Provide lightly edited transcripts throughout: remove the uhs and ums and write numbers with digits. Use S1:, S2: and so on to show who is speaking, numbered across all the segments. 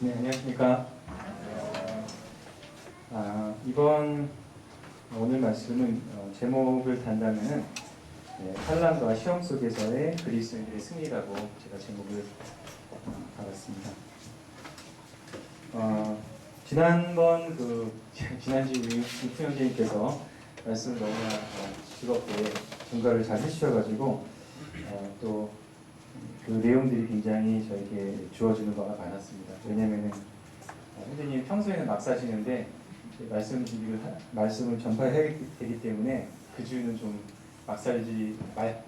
S1: 네, 안녕하십니까. 이번 오늘 말씀은 제목을 단다면은 환란과 시험 속에서의 그리스도인들의 승리라고 제가 제목을 달았습니다. 지난번 지난주 유프 형제님께서 말씀을 너무나 즐겁게 전가를 잘 해주셔가지고 또 그 내용들이 굉장히 저에게 주어지는 바가 많았습니다. 왜냐면은 형제님 평소에는 막 사시는데 말씀을 전파해야 되기 때문에 그 주는 좀 막 살지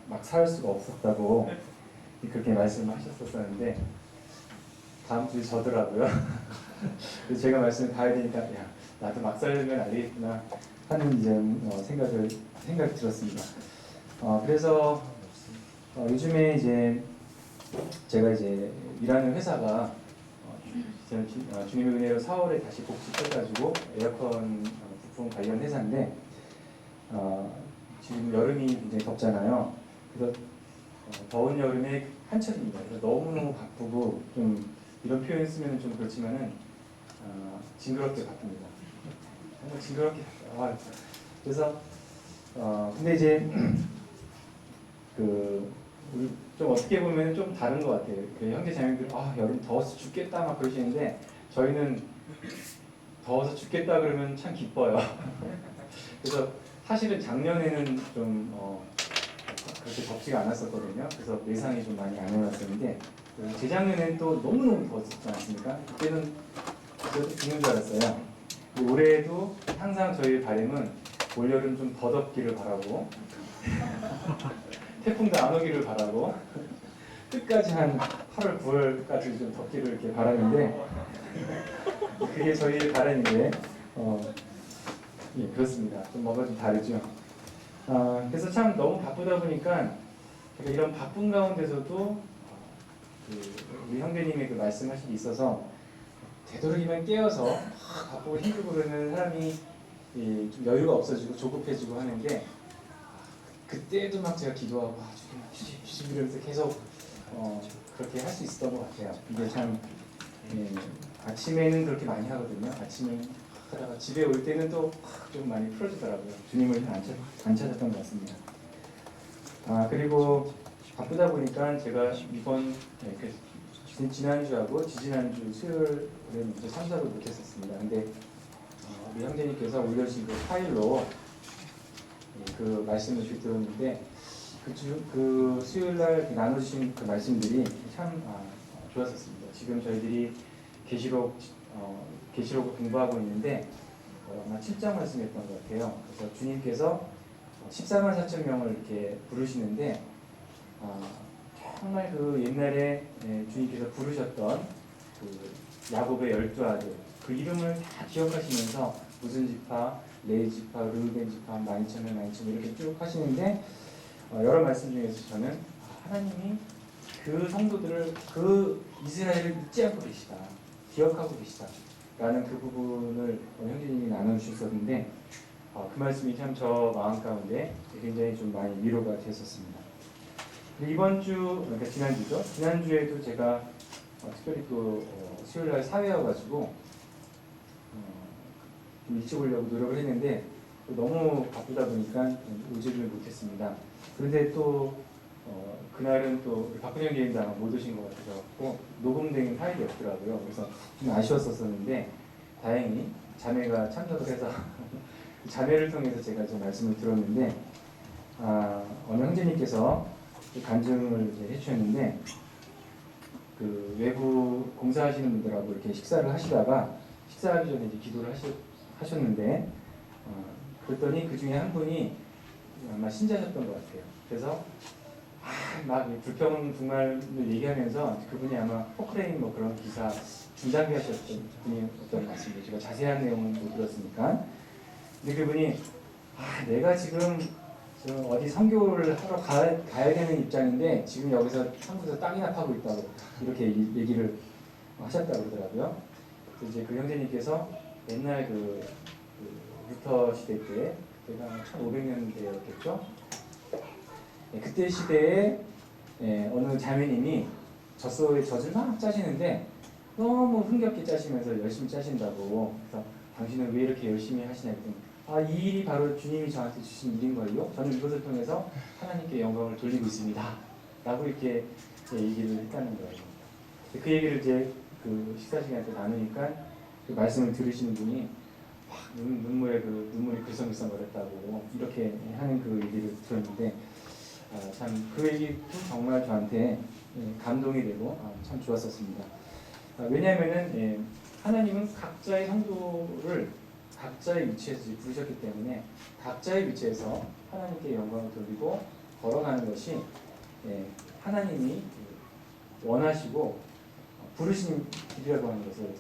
S1: 막 살 수가 없었다고 그렇게 말씀을 하셨었는데 다음 주에 저더라고요. 그래서 제가 말씀을 다 해야 되니까 야 나도 막 살면 안 되겠구나 하는 이제 생각이 들었습니다. 그래서 요즘에 이제 제가 이제 일하는 회사가 주님의 은혜로 4월에 다시 복직해가지고 에어컨 부품 관련 회사인데 지금 여름이 굉장히 덥잖아요. 그래서 더운 여름에 한철입니다. 그래서 너무너무 바쁘고 좀 이런 표현 쓰면 좀 그렇지만은 징그럽게 바쁩니다. 정말 징그럽게 바빠요. 그래서 근데 이제 우리 좀 어떻게 보면 좀 다른 것 같아요. 그 형제 자매들 여름 더워서 죽겠다 막 그러시는데 저희는 더워서 죽겠다 그러면 참 기뻐요. 그래서 사실은 작년에는 좀 그렇게 덥지가 않았었거든요. 그래서 예상이 좀 많이 안 해놨었는데 재작년에는 또 너무너무 더웠지 않습니까? 그때는 저도 죽는 줄 알았어요. 올해도 항상 저희 바람은 올여름 좀 더 덥기를 바라고 태풍도 안 오기를 바라고 끝까지 한 8월, 9월까지 좀 덥기를 이렇게 바라는데 그게 저희의 바람인데 예, 그렇습니다. 좀 뭐가 좀 다르죠. 그래서 참 너무 바쁘다 보니까 이런 바쁜 가운데서도 우리 형제님의 그 말씀하신 게 있어서 되도록이면 깨어서 바쁘고 힘들고 그러는 사람이 좀 여유가 없어지고 조급해지고 하는데 그때도 막 제가 기도하고 주님 이러면서 계속 그렇게 할 수 있었던 것 같아요. 이게 참 아침에는 그렇게 많이 하거든요. 아침에 하다가 집에 올 때는 또 좀 많이 풀어지더라고요. 주님을 안 찾았던 것 같습니다. 그리고 바쁘다 보니까 제가 이번 지난주하고 지지난주 수요일에는 이제 참석을 못했었습니다. 근데 우리 형제님께서 올려주신 그 파일로 그 말씀을 들었는데 그 수요일날 나누신 그 말씀들이 참 좋았었습니다. 지금 저희들이 계시록을 공부하고 있는데 아마 7장 말씀이었던 것 같아요. 그래서 주님께서 14만 4천 명을 이렇게 부르시는데 정말 그 옛날에 주님께서 부르셨던 그 야곱의 12아들 그 이름을 다 기억하시면서 무슨 지파, 레위 지파, 르우벤 지파, 만천명, 만천명 이렇게 쭉 하시는데 여러 말씀 중에서 저는 하나님이 그 성도들을 그 이스라엘을 잊지 않고 계시다, 기억하고 계시다 라는 그 부분을 형제님이 나눠주셨었는데 그 말씀이 참 저 마음 가운데 굉장히 좀 많이 위로가 됐었습니다. 이번 주, 그러니까 지난주죠. 지난주에도 제가 특별히 또 수요일날 사회여가지고 좀 일찍 오려고 노력을 했는데 너무 바쁘다 보니까 오지를 못했습니다. 그런데 또 그날은 또 박근영 교인도 아마 못 오신 것 같아서 녹음된 파일이 없더라고요. 그래서 좀 아쉬웠었는데 다행히 자매가 참석을 해서 자매를 통해서 제가 좀 말씀을 들었는데 어느 형제님께서 간증을 이제 해주셨는데 그 외부 공사하시는 분들하고 이렇게 식사를 하시다가 식사하기 전에 이제 기도를 하셨는데 그랬더니 그 중에 한 분이 아마 신자셨던 것 같아요. 그래서 막 불평불만을 얘기하면서 그분이 아마 포크레인 뭐 그런 기사 중장비 하셨던 분이었던 것 같습니다. 제가 자세한 내용은 못 들었으니까. 근데 그분이 내가 지금 어디 선교를 하러 가야 되는 입장인데 지금 여기서 한국에서 땅이나 파고 있다고 이렇게 얘기를 하셨다고 그러더라고요. 그래서 이제 그 형제님께서 옛날 루터 시대 때 그때가 1500년대였겠죠. 그때 시대에 어느 자매님이 젖소에 젖을 막 짜시는데 너무 흥겹게 짜시면서 열심히 짜신다고. 그래서 당신은 왜 이렇게 열심히 하시냐 했더니 이 일이 바로 주님이 저한테 주신 일인걸요. 저는 이것을 통해서 하나님께 영광을 돌리고 있습니다. 라고 이렇게 얘기를 했다는 거예요. 그 얘기를 이제 그 식사 시간에 나누니까 그 말씀을 들으시는 분이 눈물이 글썽글썽거렸다고 이렇게 하는 그 얘기를 들었는데 참 그 얘기도 정말 저한테 감동이 되고 참 좋았었습니다. 왜냐하면은 하나님은 각자의 성도를 각자의 위치에서 부르셨기 때문에 각자의 위치에서 하나님께 영광을 돌리고 걸어가는 것이 하나님이 원하시고 부르신 길이라고 하는 것을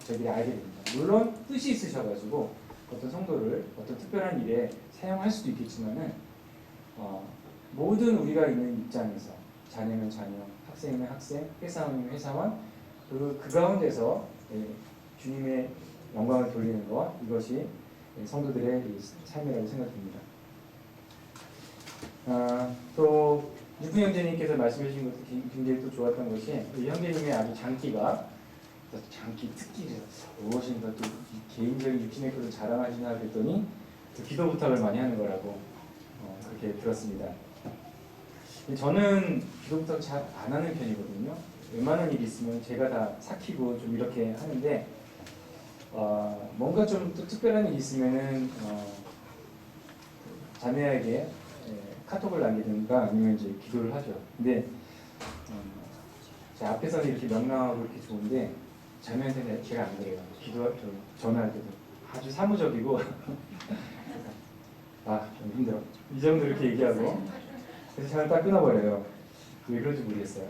S1: 저희들이 알게 됩니다. 물론 뜻이 있으셔가지고 어떤 성도를 어떤 특별한 일에 사용할 수도 있겠지만은 모든 우리가 있는 입장에서 자녀면 자녀, 학생이면 학생, 회사원이면 회사원 그 가운데서 주님의 영광을 돌리는 것 이것이 성도들의 삶이라고 생각됩니다. 또 유쿠 형제님께서 말씀해 주신 것도 굉장히 또 좋았던 것이 우리 형제님의 아주 장기 특기를 무엇인가 또 개인적인 육신의 것을 자랑하시나 그랬더니 기도 부탁을 많이 하는 거라고 그렇게 들었습니다. 저는 기도 부탁 잘 안 하는 편이거든요. 웬만한 일이 있으면 제가 다 삭히고 좀 이렇게 하는데 뭔가 좀 또 특별한 일이 있으면은 자매에게 카톡을 남기든가 아니면 이제 기도를 하죠. 근데 제 앞에서는 이렇게 명랑하고 이렇게 좋은데 자매한테는 제가 안 그래요. 전화할 때도 아주 사무적이고 좀 힘들어. 이 정도 이렇게 얘기하고 그래서 전화 딱 끊어버려요. 왜 그런지 모르겠어요.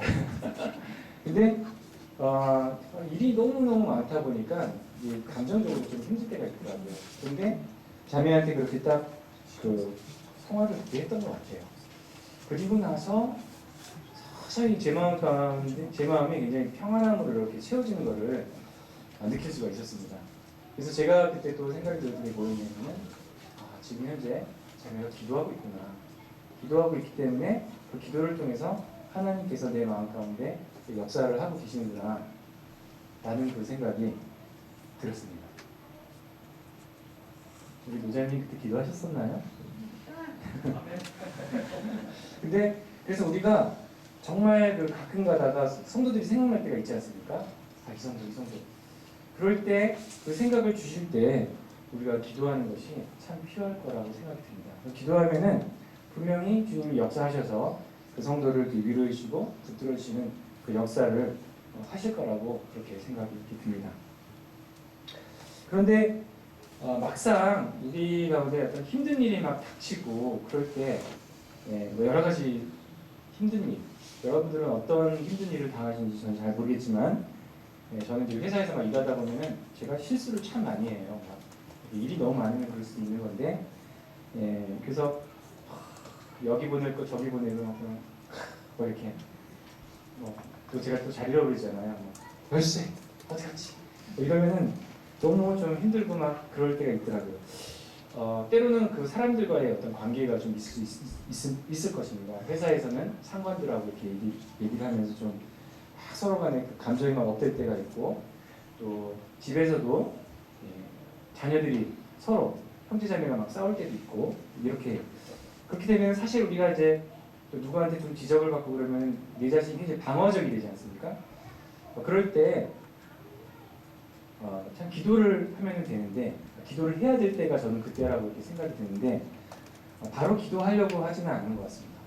S1: 근데 일이 너무너무 많다 보니까 감정적으로 좀 힘들 때가 있더라고요. 근데 자매한테 그렇게 딱 그 통화를 그렇게 했던 것 같아요. 그리고 나서 서서히 제 마음이 굉장히 평안함으로 이렇게 채워지는 것을 느낄 수가 있었습니다. 그래서 제가 그때 또 생각이 들었던 게 뭐였냐면 지금 현재 자매가 기도하고 있구나. 기도하고 있기 때문에 그 기도를 통해서 하나님께서 내 마음 가운데 역사를 하고 계시는구나 라는 그 생각이 들었습니다. 우리 노자님 그때 기도하셨었나요? 근데 그래서 우리가 정말 그 가끔 가다가 성도들이 생각날 때가 있지 않습니까? 이 성도. 그럴 때 그 생각을 주실 때 우리가 기도하는 것이 참 필요할 거라고 생각이 듭니다. 기도하면은 분명히 주님이 역사하셔서 그 성도를 위로해 주시고 붙들어 주시는 그 역사를 하실 거라고 그렇게 생각이 듭니다. 그런데 막상 우리 가운데 어떤 힘든 일이 막 닥치고 그럴 때 뭐 여러 가지 힘든 일, 여러분들은 어떤 힘든 일을 당하시는지 저는 잘 모르겠지만 저는 이제 회사에서 막 일하다 보면은 제가 실수를 참 많이 해요. 일이 너무 많으면 그럴 수도 있는 건데 그래서 여기 보낼 거 저기 보내고 뭐 이렇게 또 제가 또 잘 잃어버리잖아요. 열쇠 어디 갔지? 이러면은 너무 좀 힘들고 막 그럴 때가 있더라고요. 때로는 그 사람들과의 어떤 관계가 좀 있을 것입니다. 회사에서는 상관들하고 이렇게 얘기를 하면서 좀 서로 간에 그 감정이 막 업될 때가 있고 또 집에서도 자녀들이 서로 형제자매가 막 싸울 때도 있고 이렇게 그렇게 되면 사실 우리가 이제 누구한테 좀 지적을 받고 그러면 내 자신이 굉장히 방어적이 되지 않습니까? 그럴 때 참 기도를 하면 되는데 기도를 해야 될 때가 저는 그때라고 이렇게 생각이 드는데 바로 기도하려고 하지는 않는 것 같습니다.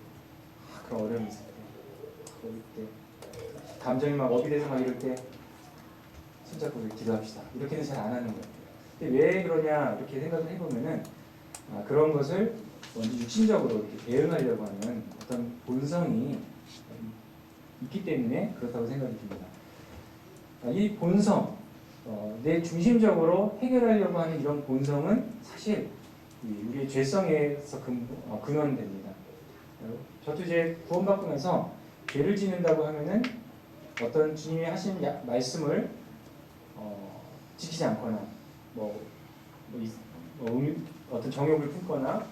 S1: 그런 어려움이 있을 때, 어릴 때 감정이 막 업이 돼서 막 이럴 때 손잡고 기도합시다. 이렇게는 잘 안 하는 것 같아요. 근데 왜 그러냐 이렇게 생각을 해보면은 그런 것을 먼저 육신적으로 이렇게 대응하려고 하는 어떤 본성이 있기 때문에 그렇다고 생각이 듭니다. 이 본성, 내 중심적으로 해결하려고 하는 이런 본성은 사실 우리의 죄성에서 근원됩니다. 저도 이제 구원받고 나서 죄를 짓는다고 하면은 어떤 주님이 하신 말씀을 지키지 않거나 어떤 정욕을 품거나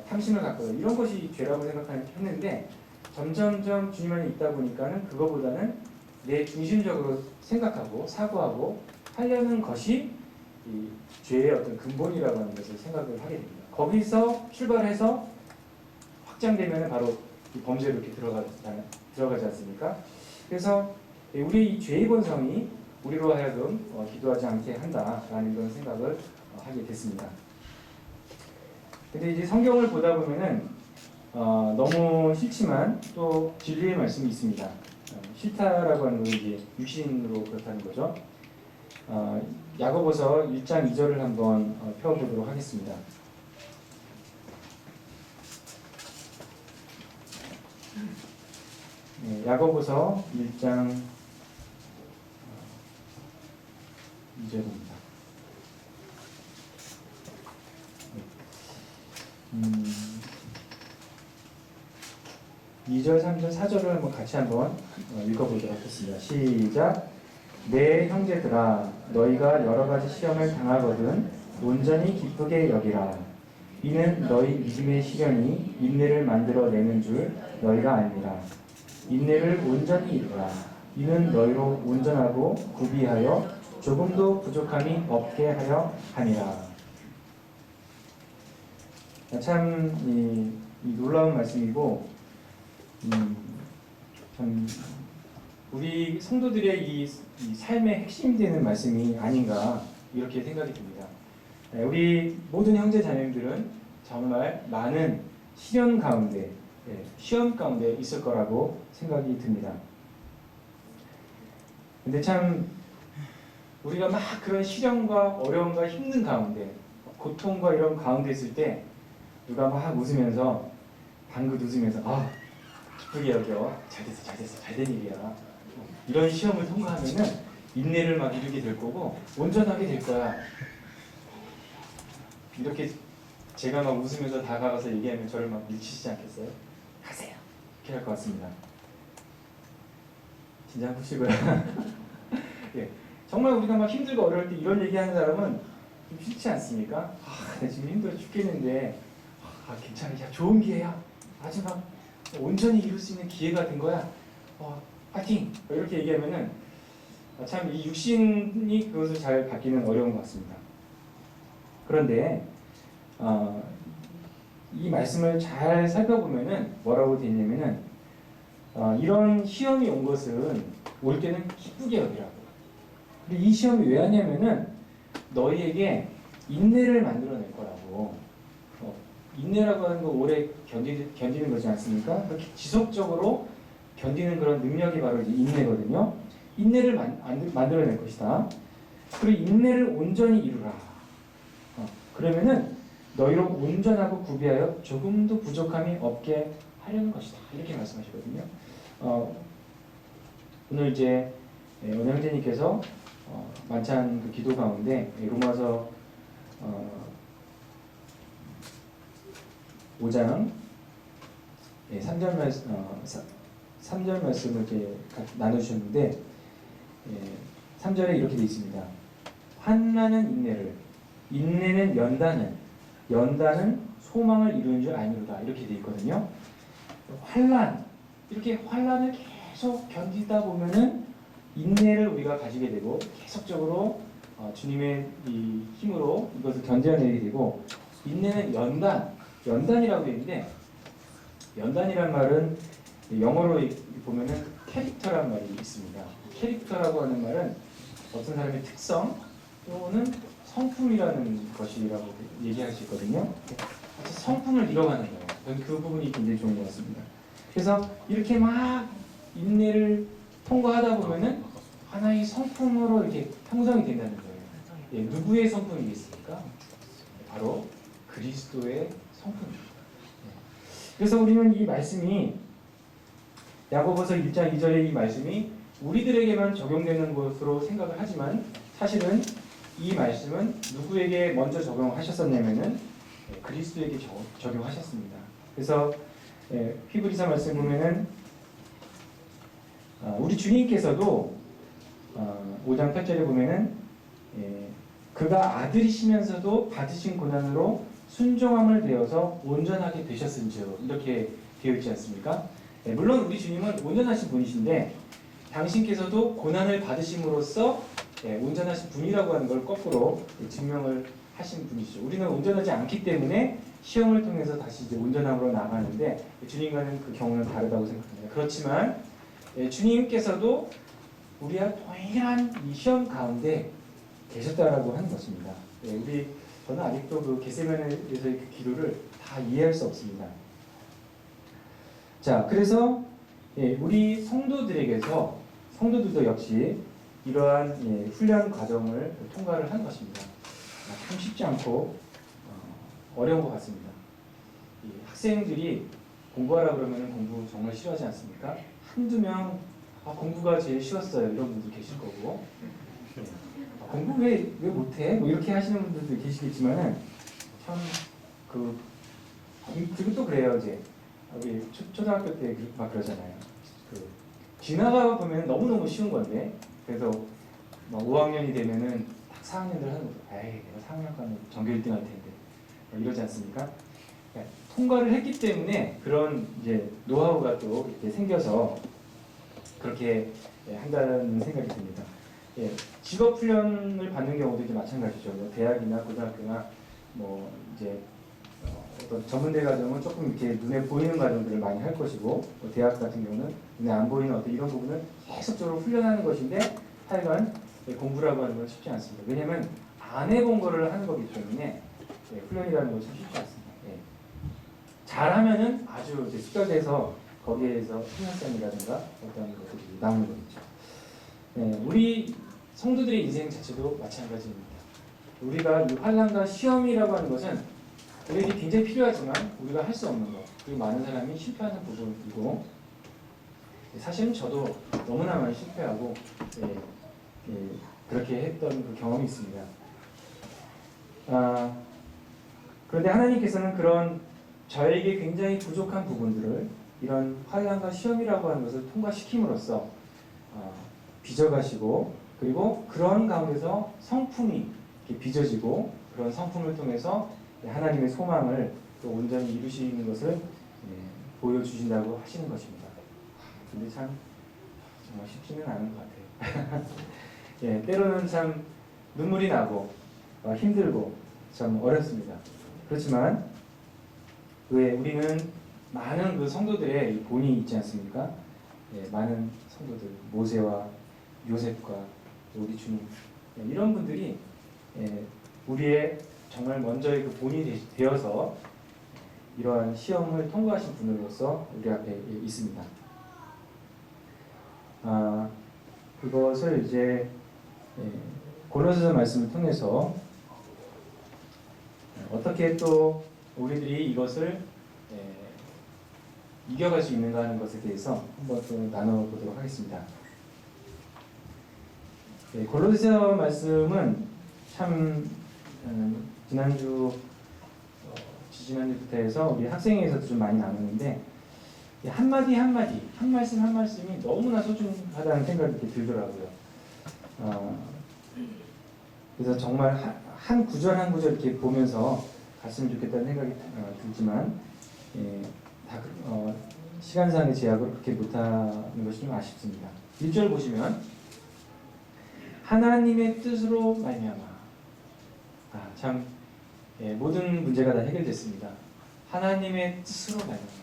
S1: 탐심을 갖거나 이런 것이 죄라고 생각했는데 점점점 주님 안에 있다 보니까는 그거보다는 내 중심적으로 생각하고 사고하고 하려는 것이 이 죄의 어떤 근본이라고 하는 것을 생각을 하게 됩니다. 거기서 출발해서 확장되면 바로 이 범죄로 이렇게 들어가지 않습니까? 그래서 우리 이 죄의 본성이 우리로 하여금 기도하지 않게 한다라는 그런 생각을 하게 됐습니다. 근데 이제 성경을 보다 보면은 너무 싫지만 또 진리의 말씀이 있습니다. 싫다라고 하는 건 이제 육신으로 그렇다는 거죠. 야고보서 1장 2절을 한번 펴보도록 하겠습니다. 네, 야고보서 1장 2절입니다. 2절, 3절, 4절을 한번 같이 한번 읽어보도록 하겠습니다. 시작. 내 형제들아 너희가 여러 가지 시험을 당하거든 온전히 기쁘게 여기라. 이는 너희 믿음의 시련이 인내를 만들어내는 줄 너희가 알미라. 인내를 온전히 이루라. 이는 너희로 온전하고 구비하여 조금도 부족함이 없게 하려 함이라. 참 이 놀라운 말씀이고 참 우리 성도들의 이 삶의 핵심이 되는 말씀이 아닌가 이렇게 생각이 듭니다. 우리 모든 형제 자매들은 정말 많은 시련 가운데, 시험 가운데 있을 거라고 생각이 듭니다. 근데 참 우리가 막 그런 시련과 어려움과 힘든 가운데, 고통과 이런 가운데 있을 때 누가 막 웃으면서 방긋 웃으면서 기쁘게 여겨 잘됐어 잘된 일이야 이런 시험을 통과하면은 인내를 막 이루게 될 거고 온전하게 될 거야 이렇게 제가 막 웃으면서 다가가서 얘기하면 저를 막 밀치시지 않겠어요? 가세요 이렇게 할 것 같습니다. 진짜 보시고요. 예, 정말 우리가 막 힘들고 어려울 때 이런 얘기하는 사람은 좀 싫지 않습니까? 나 지금 힘들어 죽겠는데 괜찮아, 야 좋은 기회야. 아주 막 온전히 이룰 수 있는 기회가 된 거야. 파이팅! 이렇게 얘기하면은 참 이 육신이 그것을 잘 받기는 어려운 것 같습니다. 그런데 이 말씀을 잘 살펴보면은 뭐라고 되어 있냐면은 이런 시험이 온 것은 올 때는 기쁘게 여기라고. 근데 이 시험이 왜 왔냐면은 너희에게 인내를 만들어낼 거라고. 인내라고 하는 거 오래 견디는 거지 않습니까? 그렇게 지속적으로 견디는 그런 능력이 바로 이제 인내거든요. 인내를 만들어낼 것이다. 그리고 인내를 온전히 이루라. 그러면은 너희로 온전하고 구비하여 조금도 부족함이 없게 하려는 것이다. 이렇게 말씀하시거든요. 오늘 이제 오늘 형제님께서 만찬 그 기도 가운데 로마서 5장 3절 말씀을 이렇게 나누셨는데 3절에 이렇게 되어 있습니다. 환난은 인내를, 인내는 연단은 소망을 이루는 줄 아니로다. 이렇게 되어 있거든요. 이렇게 환난을 계속 견디다 보면은 인내를 우리가 가지게 되고 계속적으로 주님의 이 힘으로 이것을 견뎌내게 되고, 인내는 연단이라고 되어 있는데, 연단이란 말은 영어로 보면은 캐릭터란 말이 있습니다. 캐릭터라고 하는 말은 어떤 사람의 특성 또는 성품이라는 것이라고 얘기할 수 있거든요. 성품을 잃어가는 거예요. 저는 그 부분이 굉장히 좋은 것 같습니다. 그래서 이렇게 막 인내를 통과하다 보면은 하나의 성품으로 이렇게 형성이 된다는 거예요. 예, 누구의 성품이겠습니까? 바로 그리스도의 성품입니다. 그래서 우리는 이 말씀이 야고보서 1장 2절의 이 말씀이 우리들에게만 적용되는 것으로 생각을 하지만 사실은 이 말씀은 누구에게 먼저 적용하셨었냐면은 그리스도에게 적용하셨습니다. 그래서 히브리서 말씀 보면은 우리 주님께서도 5장 8절에 보면은 그가 아들이시면서도 받으신 고난으로 순종함을 배워서 온전하게 되셨은즉 이렇게 되어 있지 않습니까? 물론 우리 주님은 온전하신 분이신데 당신께서도 고난을 받으심으로써 온전하신 분이라고 하는 걸 거꾸로 증명을 하신 분이시죠. 우리는 온전하지 않기 때문에 시험을 통해서 다시 이제 온전함으로 나가는데 주님과는 그 경우는 다르다고 생각합니다. 그렇지만 주님께서도 우리와 동일한 이 시험 가운데 계셨다라고 하는 것입니다. 저는 아직도 그 겟세마네에서의 그 기도를 다 이해할 수 없습니다. 자, 그래서 우리 성도들도 역시 이러한 훈련 과정을 통과를 한 것입니다. 참 쉽지 않고 어려운 것 같습니다. 학생들이 공부하라 그러면 공부 정말 싫어하지 않습니까? 한두 명 공부가 제일 쉬웠어요 이런 분들 계실 거고 공부 왜 못해? 뭐 이렇게 하시는 분들도 계시겠지만은 참 그리고 또 그래요. 이제 우리 초등학교 때 막 그러잖아요. 지나가 보면 너무너무 쉬운 건데 그래서 막 5학년이 되면은 딱 4학년들 하는 거죠. 에이 내가 4학년 가면 전교 1등 할 텐데 이러지 않습니까? 그러니까 통과를 했기 때문에 그런 이제 노하우가 또 이렇게 생겨서 그렇게 한다는 생각이 듭니다. 직업 훈련을 받는 경우도 이제 마찬가지죠. 뭐 대학이나 고등학교나 뭐 이제 어떤 전문대 과정은 조금 이렇게 눈에 보이는 과정들을 많이 할 것이고 대학 같은 경우는 눈에 안 보이는 어떤 이런 부분을 계속적으로 훈련하는 것인데 하여간 공부라고 하는 건 쉽지 않습니다. 왜냐하면 안 해본 거를 하는 거기 때문에 훈련이라는 것은 쉽지 않습니다. 잘하면은 아주 이제 습관돼서 거기에서 생산성이라든가 어떤 것들이 나오는 거겠죠. 우리 성도들의 인생 자체도 마찬가지입니다. 우리가 이 환난과 시험이라고 하는 것은 우리에게 굉장히 필요하지만 우리가 할 수 없는 것, 그리고 많은 사람이 실패하는 부분이고 사실은 저도 너무나 많이 실패하고 그렇게 했던 그 경험이 있습니다. 그런데 하나님께서는 그런 저에게 굉장히 부족한 부분들을 이런 환난과 시험이라고 하는 것을 통과시킴으로써 빚어가시고 그리고 그런 가운데서 성품이 빚어지고 그런 성품을 통해서 하나님의 소망을 또 온전히 이루시는 것을 보여주신다고 하시는 것입니다. 근데 참 정말 쉽지는 않은 것 같아요. 때로는 참 눈물이 나고 힘들고 참 어렵습니다. 그렇지만 왜 우리는 많은 그 성도들의 본이 있지 않습니까? 많은 성도들 모세와 요셉과 우리 주님 이런 분들이 우리의 정말 먼저의 그 본이 되어서 이러한 시험을 통과하신 분으로서 우리 앞에 있습니다. 그것을 이제 골로새서 말씀을 통해서 어떻게 또 우리들이 이것을 이겨갈 수 있는가 하는 것에 대해서 한번 또 나눠보도록 하겠습니다. 골로새서 말씀은 참 지지난주부터 해서 우리 학생회에서도 좀 많이 나누는데 한마디 한마디 한 말씀 한 말씀이 너무나 소중하다는 생각이 이렇게 들더라고요. 그래서 정말 한 구절 한 구절 이렇게 보면서 갔으면 좋겠다는 생각이 들지만 시간상의 제약으로 그렇게 못하는 것이 좀 아쉽습니다. 1절 보시면 하나님의 뜻으로 말미암아 참 모든 문제가 다 해결됐습니다. 하나님의 뜻으로 말미암아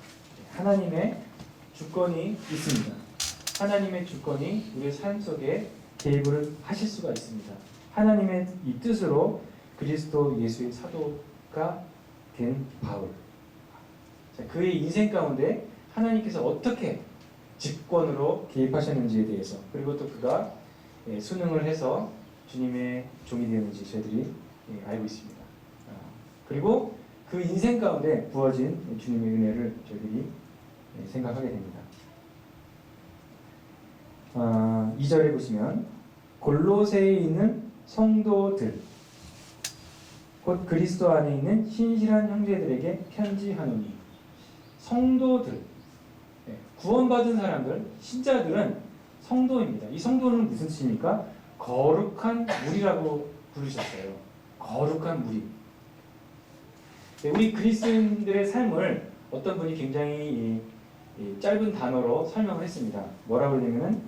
S1: 하나님의 주권이 있습니다. 하나님의 주권이 우리의 삶 속에 개입을 하실 수가 있습니다. 하나님의 이 뜻으로 그리스도 예수의 사도가 된 바울. 그의 인생 가운데 하나님께서 어떻게 직권으로 개입하셨는지에 대해서 그리고 또 그가 순응을 해서 주님의 종이 되었는지 저희들이 알고 있습니다. 그리고 그 인생 가운데 부어진 주님의 은혜를 저희들이 생각하게 됩니다. 2절에 보시면 골로새에 있는 성도들 곧 그리스도 안에 있는 신실한 형제들에게 편지하노니 성도들 구원받은 사람들 신자들은 성도입니다. 이 성도는 무슨 뜻입니까? 거룩한 무리라고 부르셨어요. 거룩한 무리. 우리 그리스도인들의 삶을 어떤 분이 굉장히 짧은 단어로 설명을 했습니다. 뭐라고 하냐면은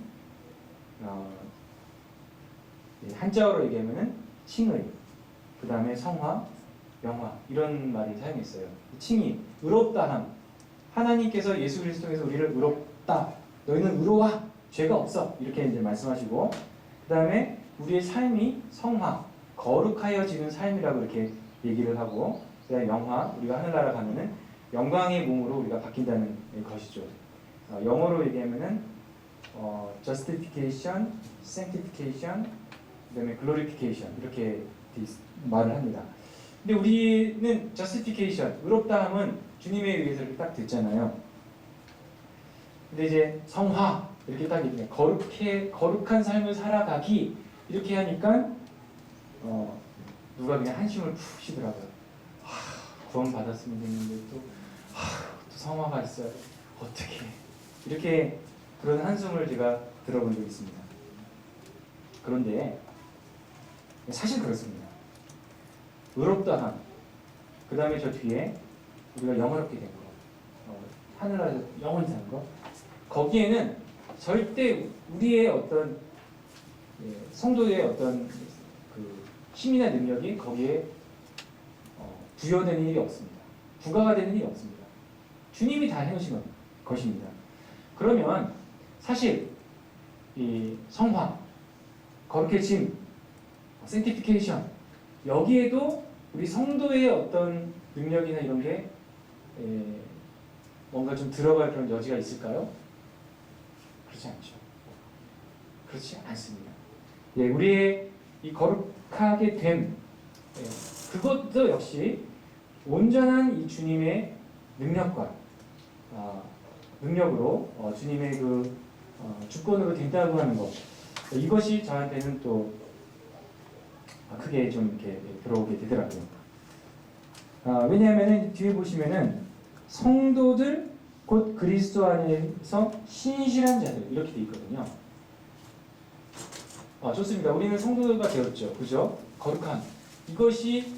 S1: 한자어로 얘기하면은 칭의, 그 다음에 성화, 명화 이런 말이 사용했어요. 칭의, 의롭다함. 하나님께서 예수 그리스도 통해서 우리를 의롭다. 너희는 의로워. 죄가 없어. 이렇게 이제 말씀하시고, 그 다음에 우리의 삶이 성화, 거룩하여지는 삶이라고 이렇게 얘기를 하고, 그 다음에 명화, 우리가 하늘나라 가면은 영광의 몸으로 우리가 바뀐다는 것이죠. 영어로 얘기하면은 justification, sanctification, 그 다음에 glorification 이렇게 말을 합니다. 근데 우리는 justification, 의롭다함은 주님에 의해서 이렇게 딱 듣잖아요. 근데 이제 성화 이렇게 딱 얘기해요. 거룩한 삶을 살아가기 이렇게 하니까 누가 그냥 한숨을 푹 쉬더라고요. 구원 받았으면 됐는데 또 성화가 있어요. 어떻게 이렇게 그런 한숨을 제가 들어본 적이 있습니다. 그런데 사실 그렇습니다. 의롭다함, 그 다음에 저 뒤에 우리가 영원롭게 된 거, 하늘나라에서 영원히 사는 거, 거기에는 절대 우리의 어떤 성도의 어떤 그 힘이나 능력이 거기에 부여되는 일이 없습니다. 부과가 되는 일이 없습니다. 주님이 다 해놓으신 것입니다. 그러면 사실 이 성화, 거룩해짐, sanctification 여기에도 우리 성도의 어떤 능력이나 이런 게 뭔가 좀 들어갈 그런 여지가 있을까요? 그렇지 않죠. 그렇지 않습니다. 우리의 이 거룩하게 됨, 그것도 역시 온전한 이 주님의 능력과 능력으로 주님의 그 주권으로 된다고 하는 것, 이것이 저한테는 또 크게 좀 이렇게 들어오게 되더라고요. 왜냐하면은 뒤에 보시면은 성도들 곧 그리스도 안에서 신실한 자들 이렇게 돼 있거든요. 좋습니다. 우리는 성도가 되었죠. 그죠? 거룩한 이것이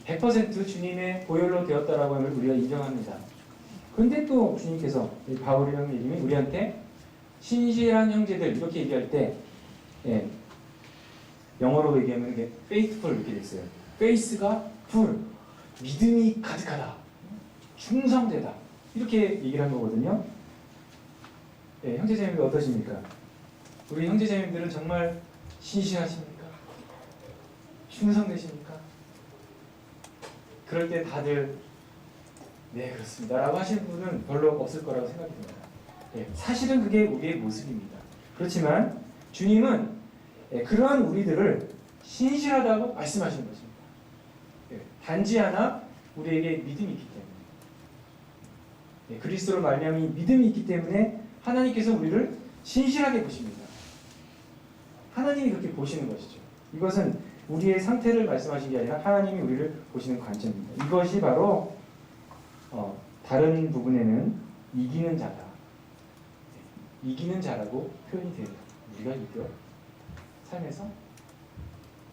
S1: 100% 주님의 보혈로 되었다라고 하면 우리가 인정합니다. 그런데 또 주님께서 바울의 형님이 우리한테 신실한 형제들 이렇게 얘기할 때 영어로 얘기하면 이게 faithful 이렇게 돼 있어요. faith가 full, 믿음이 가득하다, 충성되다 이렇게 얘기를 한 거거든요. 형제자매들 어떠십니까? 우리 형제자매들은 정말 신실하십니까? 충성되십니까? 그럴 때 다들 네 그렇습니다 라고 하시는 분은 별로 없을 거라고 생각이 듭니다. 사실은 그게 우리의 모습입니다. 그렇지만 주님은 그러한 우리들을 신실하다고 말씀하시는 것입니다. 단지 하나 우리에게 믿음이 있기 때문에 그리스도로 말미암아 믿음이 있기 때문에 하나님께서 우리를 신실하게 보십니다. 하나님이 그렇게 보시는 것이죠. 이것은 우리의 상태를 말씀하신 게 아니라 하나님이 우리를 보시는 관점입니다. 이것이 바로 다른 부분에는 이기는 자다. 이기는 자라고 표현이 돼요. 우리가 이겨 삶에서.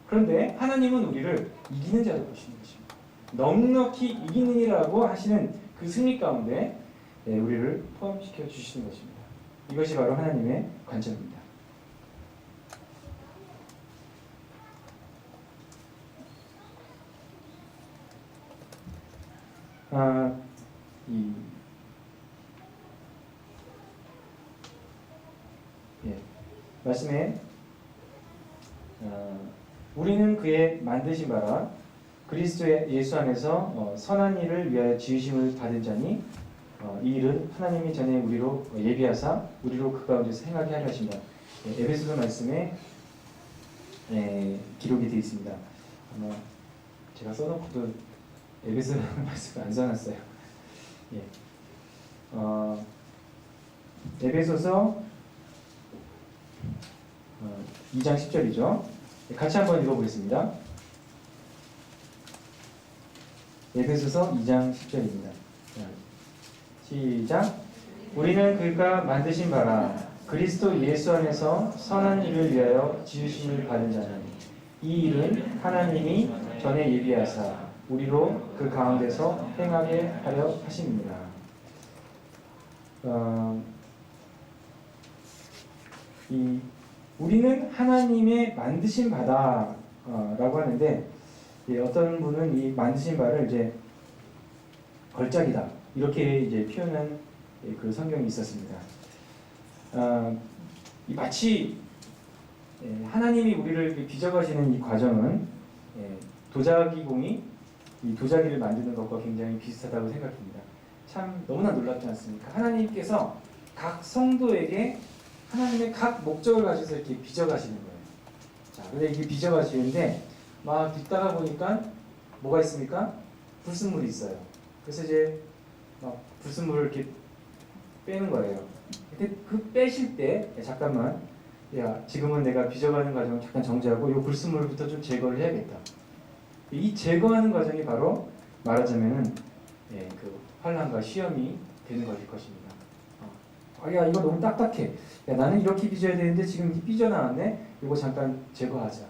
S1: 그런데 하나님은 우리를 이기는 자로 보시는 것입니다. 넉넉히 이기느니라고 하시는 그 승리 가운데 우리를 포함시켜 주시는 것입니다. 이것이 바로 하나님의 관점입니다. 말씀에 우리는 그의 만드신 바라 그리스도의 예수 안에서 선한 일을 위하여 지으심을 받은 자니 이 일은 하나님이 전에 우리로 예비하사 우리로 그 가운데서 행하게 하려 하신다. 에베소서 말씀에 기록이 되어 있습니다. 아마 제가 써놓고도 에베소서라는 말씀을 안 써놨어요. 에베소서 2장 10절이죠. 같이 한번 읽어보겠습니다. 에베소서 2장 10절입니다. 시작. 우리는 그가 만드신 바라 그리스도 예수 안에서 선한 일을 위하여 지으심을 받은 자니 이 일은 하나님이 전에 예비하사 우리로 그 가운데서 행하게 하려 하십니다. 이 우리는 하나님의 만드신 바다라고 하는데, 어떤 분은 이 만드신 바를 이제 걸작이다 이렇게 이제 표현한 그 성경이 있었습니다. 이 마치 하나님이 우리를 빚어가시는 이 과정은 도자기공이 이 도자기를 만드는 것과 굉장히 비슷하다고 생각합니다. 참 너무나 놀랍지 않습니까? 하나님께서 각 성도에게 하나님의 각 목적을 가지고 이렇게 빚어가시는 거예요. 자, 근데 이게 빚어가시는데 막 듣다가 보니까 뭐가 있습니까? 불순물이 있어요. 그래서 이제 막 불순물을 이렇게 빼는 거예요. 근데 그 빼실 때 잠깐만, 야 지금은 내가 빚어가는 과정을 잠깐 정지하고 이 불순물부터 좀 제거를 해야겠다. 이 제거하는 과정이 바로 말하자면은 그 환난과 시험이 되는 것일 것입니다. 야 이거 너무 딱딱해. 야 나는 이렇게 빚어야 되는데 지금 삐져나왔네. 이거 잠깐 제거하자.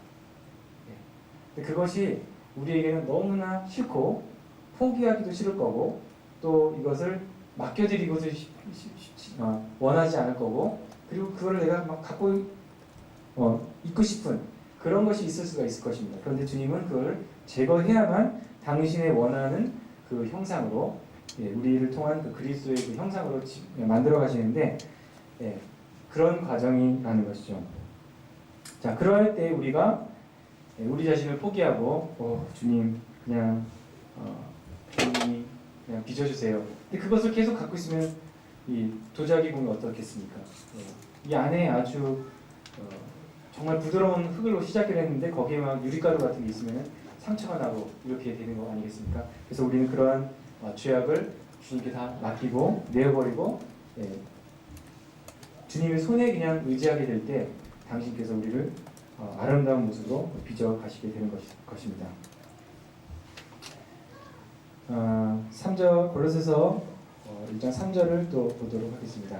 S1: 그것이 우리에게는 너무나 싫고 포기하기도 싫을 거고 또 이것을 맡겨드리고도 원하지 않을 거고, 그리고 그걸 내가 막 갖고 있고 싶은 그런 것이 있을 수가 있을 것입니다. 그런데 주님은 그걸 제거해야만 당신의 원하는 그 형상으로, 우리를 통한 그 그리스도의 그 형상으로 만들어 가시는데, 그런 과정이라는 것이죠. 자, 그럴 때 우리가 우리 자신을 포기하고 주님 그냥 그냥 빚어주세요. 근데 그것을 계속 갖고 있으면 이 도자기공이 어떻겠습니까? 이 안에 아주 정말 부드러운 흙으로 시작을 했는데 거기에 막 유리가루 같은 게 있으면 상처가 나고 이렇게 되는 거 아니겠습니까? 그래서 우리는 그러한 죄악을 주님께 다 맡기고 내어버리고 주님의 손에 그냥 의지하게 될 때 당신께서 우리를 아름다운 모습으로 빚어 가시게 되는 것입니다. 3절 골로새서 1장 3절을 또 보도록 하겠습니다.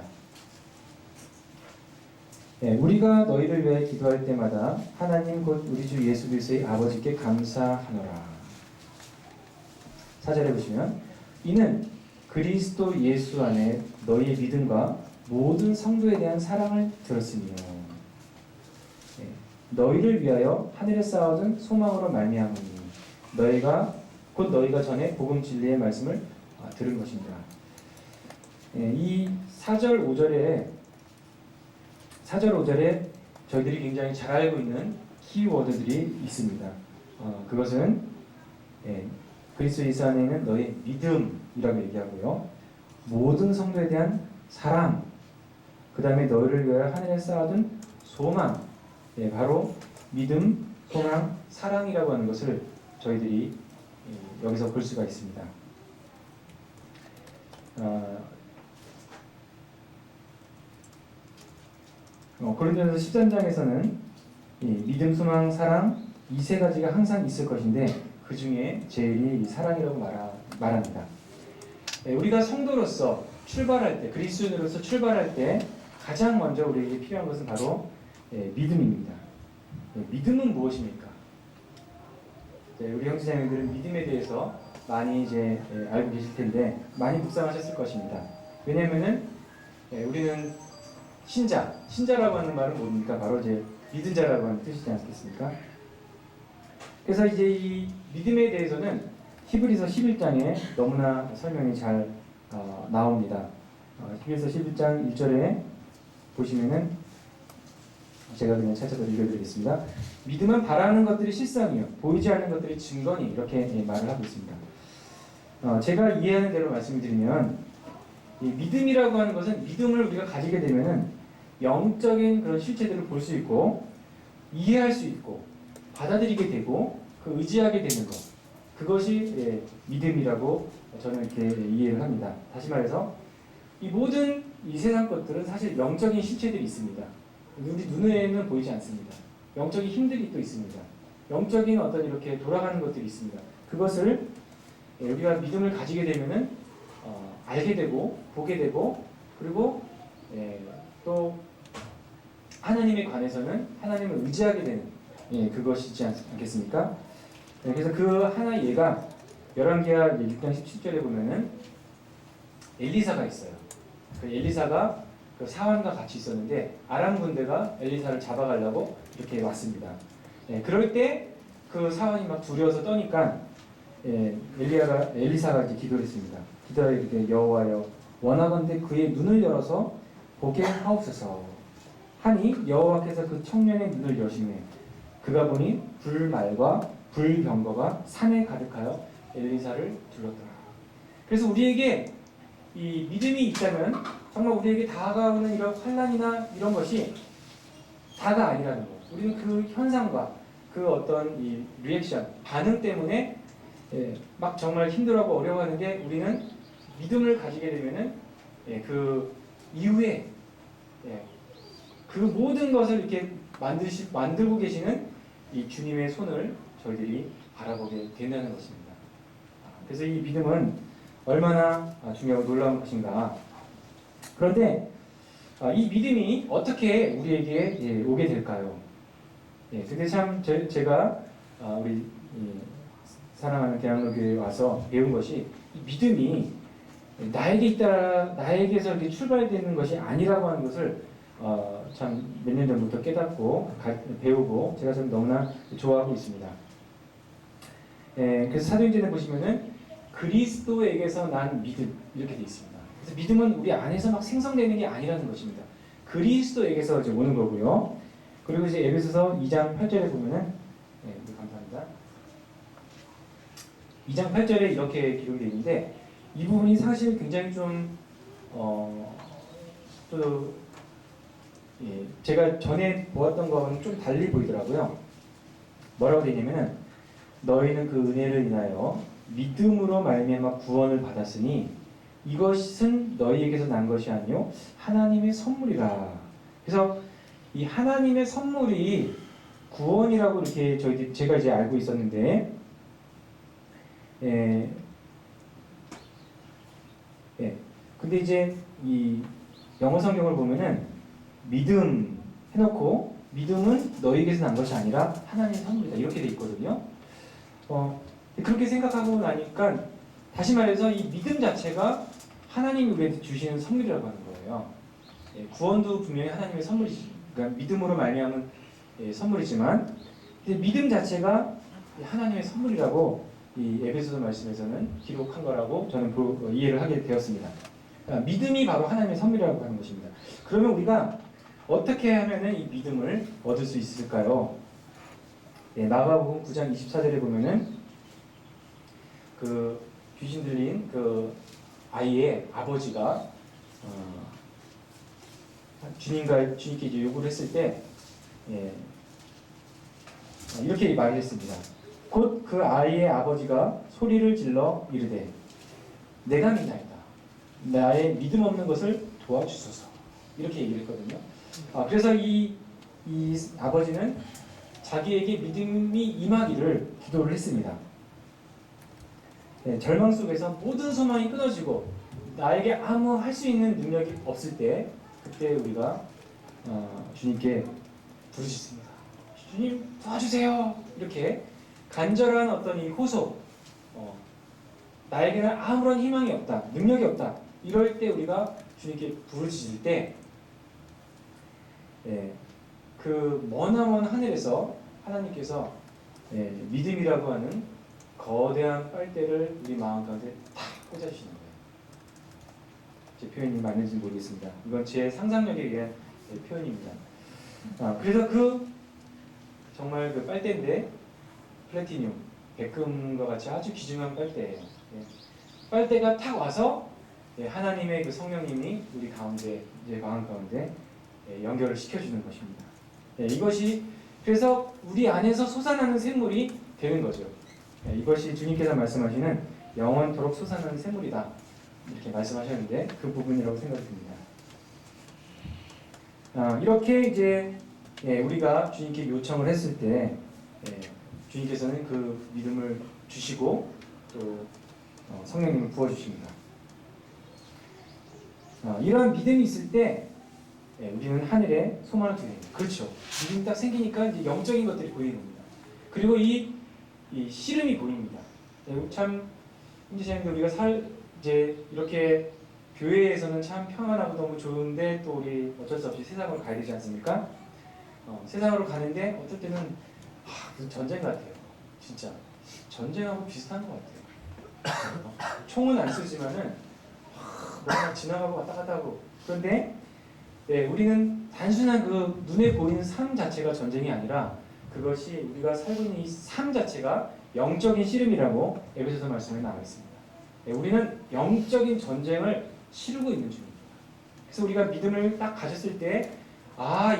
S1: 우리가 너희를 위해 기도할 때마다 하나님 곧 우리 주 예수 그리스도의 아버지께 감사하노라. 4절에 보시면 이는 그리스도 예수 안에 너희의 믿음과 모든 성도에 대한 사랑을 들었으며 너희를 위하여 하늘에 쌓아둔 소망으로 말미암으니 너희가 전에 복음 진리의 말씀을 들은 것입니다. 이 4절 5절에 저희들이 굉장히 잘 알고 있는 키워드들이 있습니다. 그것은 그리스도 예수 안에 있는 너의 믿음이라고 얘기하고요. 모든 성도에 대한 사랑, 그 다음에 너희를 위하여 하늘에 쌓아둔 소망, 바로 믿음, 소망, 사랑이라고 하는 것을 저희들이 여기서 볼 수가 있습니다. 고린도전서 13장에서는 믿음, 소망, 사랑 이 세 가지가 항상 있을 것인데 그 중에 제일이 사랑이라고 말합니다. 우리가 성도로서 출발할 때, 그리스도인으로서 출발할 때 가장 먼저 우리에게 필요한 것은 바로 믿음입니다. 믿음은 무엇입니까? 우리 형제자매들은 믿음에 대해서 많이 이제 알고 계실 텐데 많이 묵상하셨을 것입니다. 왜냐하면은 우리는 신자라고 하는 말은 뭡니까? 바로 이제 믿은 자라고 하는 뜻이지 않겠습니까? 그래서 이제 이 믿음에 대해서는 히브리서 11장에 너무나 설명이 잘 나옵니다. 히브리서 11장 1절에 보시면은 제가 그냥 찾아서 읽어드리겠습니다. 믿음은 바라는 것들이 실상이요 보이지 않는 것들이 증거니 이렇게 말을 하고 있습니다. 제가 이해하는 대로 말씀드리면 이 믿음이라고 하는 것은 믿음을 우리가 가지게 되면은 영적인 그런 실체들을 볼 수 있고 이해할 수 있고 받아들이게 되고 그 의지하게 되는 것, 그것이 믿음이라고 저는 이렇게 이해를 합니다. 다시 말해서 이 모든 이 세상 것들은 사실 영적인 실체들이 있습니다. 우리 눈에는 보이지 않습니다. 영적인 힘들이 또 있습니다. 영적인 어떤 이렇게 돌아가는 것들이 있습니다. 그것을 우리가 믿음을 가지게 되면은 알게 되고 보게 되고, 그리고 또 하나님에 관해서는 하나님을 의지하게 되는 그것이지 않겠습니까? 그래서 그 하나의 예가 열왕기하 6장 17절에 보면은 엘리사가 있어요. 그 엘리사가 그 사환과 같이 있었는데 아람 군대가 엘리사를 잡아가려고 이렇게 왔습니다. 그럴 때 그 사환이 막 두려워서 떠니까 엘리사가 이제 기도를 했습니다. 기도하여 이르되 여호와여 원하건대 그의 눈을 열어서 보게 하옵소서 하니 여호와께서 그 청년의 눈을 여시매 그가 보니 불말과 불병거가 산에 가득하여 엘리사를 둘렀더라. 그래서 우리에게 이 믿음이 있다면 정말 우리에게 다가오는 이런 환난이나 이런 것이 다가 아니라는 것. 우리는 그 현상과 그 어떤 이 리액션, 반응 때문에 막 정말 힘들어하고 어려워하는데 우리는 믿음을 가지게 되면은 그 이후에 그 모든 것을 이렇게 만들고 계시는 이 주님의 손을 저희들이 바라보게 된다는 것입니다. 그래서 이 믿음은 얼마나 중요하고 놀라운 것인가. 그런데 이 믿음이 어떻게 우리에게 오게 될까요? 근데 참 제가 우리 사랑하는 대학로교회에 와서 배운 것이 이 믿음이 나에게서 이렇게 출발되는 것이 아니라고 하는 것을 참 몇 년 전부터 깨닫고 배우고 제가 좀 너무나 좋아하고 있습니다. 그래서 사도행전에 보시면은 그리스도에게서 난 믿음 이렇게 되어 있습니다. 그래서 믿음은 우리 안에서 막 생성되는 게 아니라는 것입니다. 그리스도에게서 이제 오는 거고요. 그리고 이제 에베소서 2장 8절에 보면은 감사합니다. 2장 8절에 이렇게 기록되어 있는데 이 부분이 사실 굉장히 좀 또 제가 전에 보았던 거와는 좀 달리 보이더라고요. 뭐라고 되어 있냐면은 너희는 그 은혜를 인하여 믿음으로 말미암아 구원을 받았으니 이것은 너희에게서 난 것이 아니요 하나님의 선물이라. 그래서 이 하나님의 선물이 구원이라고 이렇게 제가 이제 알고 있었는데, 근데 이제 이 영어 성경을 보면은 믿음 해놓고 믿음은 너희에게서 난 것이 아니라 하나님의 선물이다 이렇게 돼 있거든요. 그렇게 생각하고 나니까 다시 말해서 이 믿음 자체가 하나님이 우리한테 주시는 선물이라고 하는 거예요. 구원도 분명히 하나님의 선물이지. 그러니까 믿음으로 말미암은 선물이지만 믿음 자체가 하나님의 선물이라고 이 에베소서 말씀에서는 기록한 거라고 저는 이해를 하게 되었습니다. 그러니까 믿음이 바로 하나님의 선물이라고 하는 것입니다. 그러면 우리가 어떻게 하면은 이 믿음을 얻을 수 있을까요? 마가복음 9장 24절에 보면은 그 귀신 들린 그 아이의 아버지가 주님께 이제 요구를 했을 때 이렇게 말을 했습니다. 곧 그 아이의 아버지가 소리를 질러 이르되 내가 믿나이다. 나의 믿음 없는 것을 도와주소서. 이렇게 얘기를 했거든요. 그래서 이 아버지는 자기에게 믿음이 임하기를 기도를 했습니다. 절망 속에서 모든 소망이 끊어지고 나에게 아무 할 수 있는 능력이 없을 때 그때 우리가 주님께 부르셨습니다. 주님 도와주세요. 이렇게 간절한 어떤 이 호소, 나에게는 아무런 희망이 없다, 능력이 없다. 이럴 때 우리가 주님께 부르짖을 때, 그 머나먼 하늘에서 하나님께서 믿음이라고 하는 거대한 빨대를 우리 마음 가운데 탁 꽂아주시는 거예요. 제 표현이 맞는지 모르겠습니다. 이건 제 상상력에 의한 표현입니다. 그래서 정말 그 빨대인데 플래티늄, 백금과 같이 아주 귀중한 빨대예요. 빨대가 탁 와서 하나님의 그 성령님이 우리 가운데, 이제 마음 가운데 연결을 시켜주는 것입니다. 이것이 그래서 우리 안에서 솟아나는 샘물이 되는 거죠. 이것이 주님께서 말씀하시는 영원토록 솟아나는 샘물이다. 이렇게 말씀하셨는데 그 부분이라고 생각이 듭니다. 이렇게 이제 우리가 주님께 요청을 했을 때 주님께서는 그 믿음을 주시고 또 성령님을 부어주십니다. 이러한 믿음이 있을 때 우리는 하늘에 소망을 두게 됩니다. 그렇죠. 믿음이 딱 생기니까 이제 영적인 것들이 보이는 겁니다. 그리고 이 씨름이 보입니다. 참 이제 우리가 이제 이렇게 교회에서는 참 평안하고 너무 좋은데 또 우리 어쩔 수 없이 세상으로 가야 되지 않습니까? 세상으로 가는데 어떨 때는 무슨 전쟁 같아요. 진짜 전쟁하고 비슷한 것 같아요. 총은 안 쓰지만은 뭔가 지나가고 왔다 갔다 하고. 그런데 우리는 단순한 그 눈에 보이는 삶 자체가 전쟁이 아니라 그것이 우리가 살고 있는 이 삶 자체가 영적인 씨름이라고 에베소서 말씀에 나와 있습니다. 우리는 영적인 전쟁을 치르고 있는 중입니다. 그래서 우리가 믿음을 딱 가졌을 때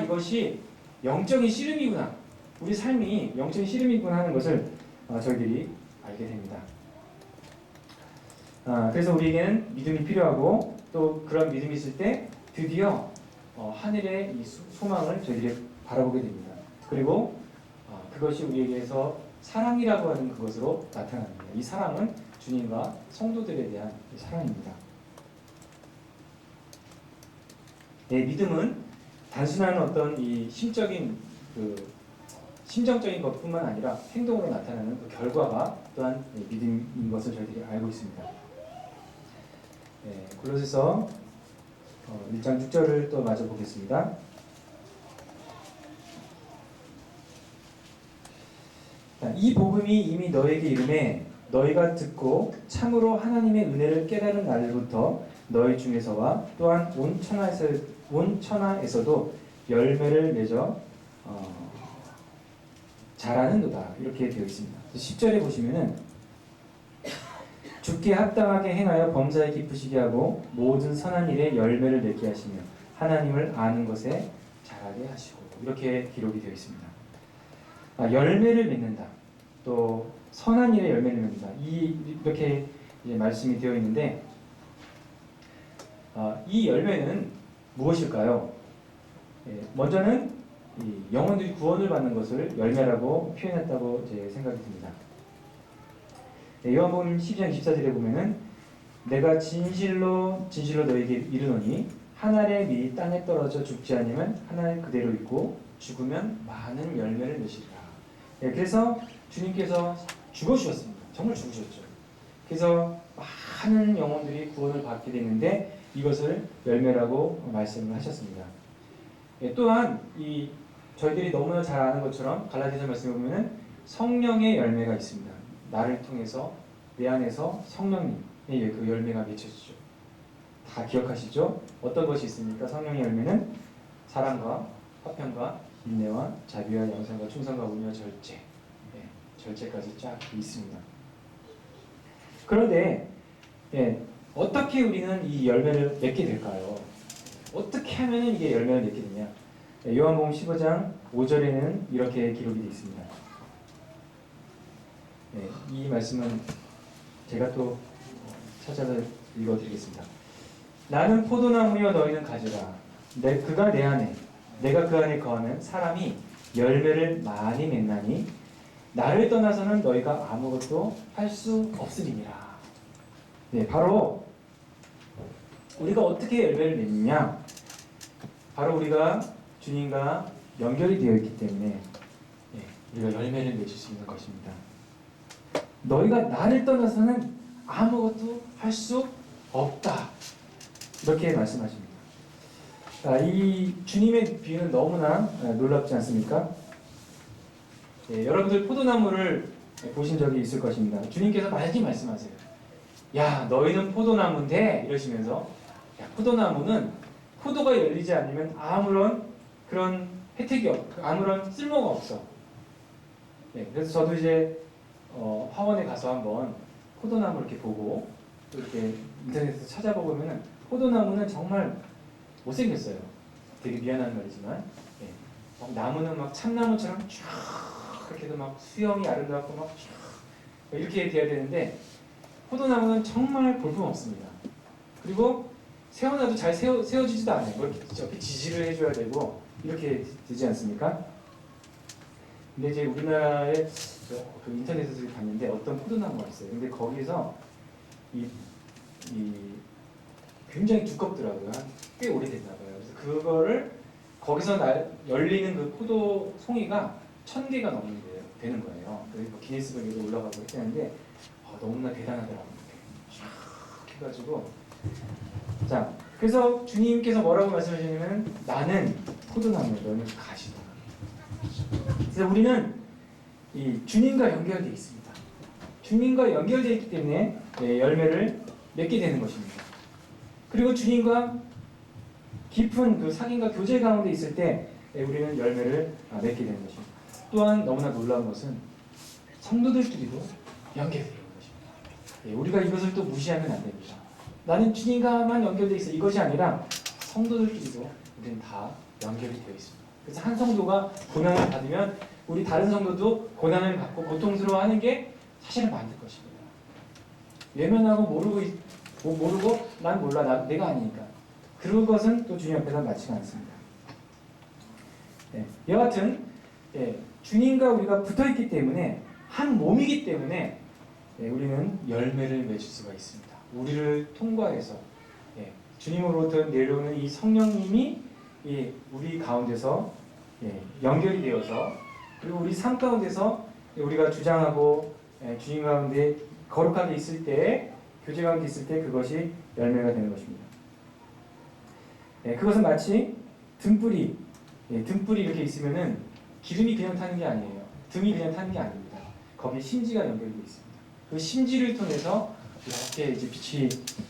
S1: 이것이 영적인 씨름이구나. 우리 삶이 영적인 씨름이구나 하는 것을 저희들이 알게 됩니다. 그래서 우리에게는 믿음이 필요하고 또 그런 믿음이 있을 때 드디어 하늘의 이 소망을 저희들이 바라보게 됩니다. 그리고 그것이 우리에게서 사랑이라고 하는 그것으로 나타납니다. 이 사랑은 주님과 성도들에 대한 사랑입니다. 믿음은 단순한 어떤 이 심적인 심정적인 것뿐만 아니라 행동으로 나타나는 그 결과가 또한 믿음인 것을 저희들이 알고 있습니다. 골로새서 1장 6절을 또 마저 보겠습니다. 이 복음이 이미 너에게 이름에 너희가 듣고 참으로 하나님의 은혜를 깨달은 날부터 너희 중에서와 또한 온 천하에서도 열매를 맺어 자라는도다. 이렇게 되어 있습니다. 10절에 보시면은 주께 합당하게 행하여 범사에 기쁘시게 하고 모든 선한 일에 열매를 맺게 하시며 하나님을 아는 것에 자라게 하시고 이렇게 기록이 되어 있습니다. 열매를 맺는다. 또 선한 일에 열매를 맺는다. 이렇게 이제 말씀이 되어 있는데 이 열매는 무엇일까요? 먼저는 이 영혼들이 구원을 받는 것을 열매라고 표현했다고 제 생각이 듭니다. 요한복음 12장 24절에 보면은 내가 진실로 너에게 이르노니 한 알의 밀이 땅에 떨어져 죽지 않으면 한 알 그대로 있고 죽으면 많은 열매를 맺으리라. 그래서 주님께서 죽어주셨습니다. 정말 죽으셨죠. 그래서 많은 영혼들이 구원을 받게 되는데 이것을 열매라고 말씀을 하셨습니다. 또한 저희들이 너무나 잘 아는 것처럼 갈라디아서 말씀에 보면은 성령의 열매가 있습니다. 나를 통해서 내 안에서 성령님의 그 열매가 맺혀지죠. 다 기억하시죠? 어떤 것이 있습니까? 성령의 열매는 사랑과 화평과 인내와 자비와 양선과 충성과 온유와 절제, 절제까지 쫙 있습니다. 그런데 어떻게 우리는 이 열매를 맺게 될까요? 어떻게 하면 이게 열매를 맺게 되냐? 요한복음 15장 5절에는 이렇게 기록이 되어 있습니다. 이 말씀은 제가 또 찾아서 읽어드리겠습니다. 나는 포도나무여 너희는 가지라. 그가 내 안에 내가 그 안에 거하면 사람이 열매를 많이 맺나니 나를 떠나서는 너희가 아무것도 할 수 없으리니라. 바로 우리가 어떻게 열매를 맺느냐? 바로 우리가 주님과 연결이 되어 있기 때문에 우리가 열매를 맺을 수 있는 것입니다. 너희가 나를 떠나서는 아무것도 할 수 없다. 이렇게 말씀하십니다. 이 주님의 비유는 너무나 놀랍지 않습니까? 여러분들 포도나무를 보신 적이 있을 것입니다. 주님께서 많이 말씀하세요. 야, 너희는 포도나무인데 이러시면서 포도나무는 포도가 열리지 않으면 아무런 그런 혜택이 아무런 쓸모가 없어. 그래서 저도 이제 화원에 가서 한번 포도나무 이렇게 보고 또 이렇게 인터넷에서 찾아보면은 포도나무는 정말 못생겼어요. 되게 미안한 말이지만 나무는 막 참나무처럼 쫙 그렇게도 막 수영이 아름답고 막 쫙 이렇게 돼야 되는데 포도나무는 정말 볼품 없습니다. 그리고 세워놔도 잘 세워지지도 않아요. 이렇게 지지를 해줘야 되고 이렇게 되지 않습니까? 근데 이제 우리나라에 그 인터넷에서 봤는데 어떤 포도나무가 있어요. 근데 거기서 굉장히 두껍더라고요. 꽤 오래됐나 봐요. 그래서 그거를 거기서 열리는 그 포도 송이가 1000개가 되는 거예요. 그래서 기네스북에도 올라가고 했다는데 너무나 대단하더라고요. 쫙 해가지고 자, 그래서 주님께서 뭐라고 말씀하시냐면 나는 포도나무, 너는 가시다. 그래서 우리는 이 주님과 연결되어 있습니다. 주님과 연결되어 있기 때문에 열매를 맺게 되는 것입니다. 그리고 주님과 깊은 그 사귐과 교제 가운데 있을 때 우리는 열매를 맺게 되는 것입니다. 또한 너무나 놀라운 것은 성도들끼리도 연결되어 있는 것입니다. 우리가 이것을 또 무시하면 안 됩니다. 나는 주님과만 연결되어 있어. 이것이 아니라 성도들끼리도 우리는 다 연결이 되어 있습니다. 그래서 한 성도가 고난을 받으면 우리 다른 성도도 고난을 받고 고통스러워하는 게 사실은 맞는 것입니다. 외면하고 모르고 난 몰라 내가 아니니까. 그런 것은 또 주님 앞에서 맞지가 않습니다. 여하튼 주님과 우리가 붙어있기 때문에 한 몸이기 때문에 우리는 열매를 맺을 수가 있습니다. 우리를 통과해서 주님으로부터 내려오는 이 성령님이 우리 가운데서 연결이 되어서 그리고 우리 삶 가운데서 우리가 주장하고 주님 가운데 거룩하게 있을 때 교제 가운데 있을 때 그것이 열매가 되는 것입니다. 그것은 마치 등불이 이렇게 있으면은 기름이 그냥 타는 게 아니에요. 등이 그냥 타는 게 아닙니다. 거기에 심지가 연결되어 있습니다. 그 심지를 통해서 이렇게 이제 빛이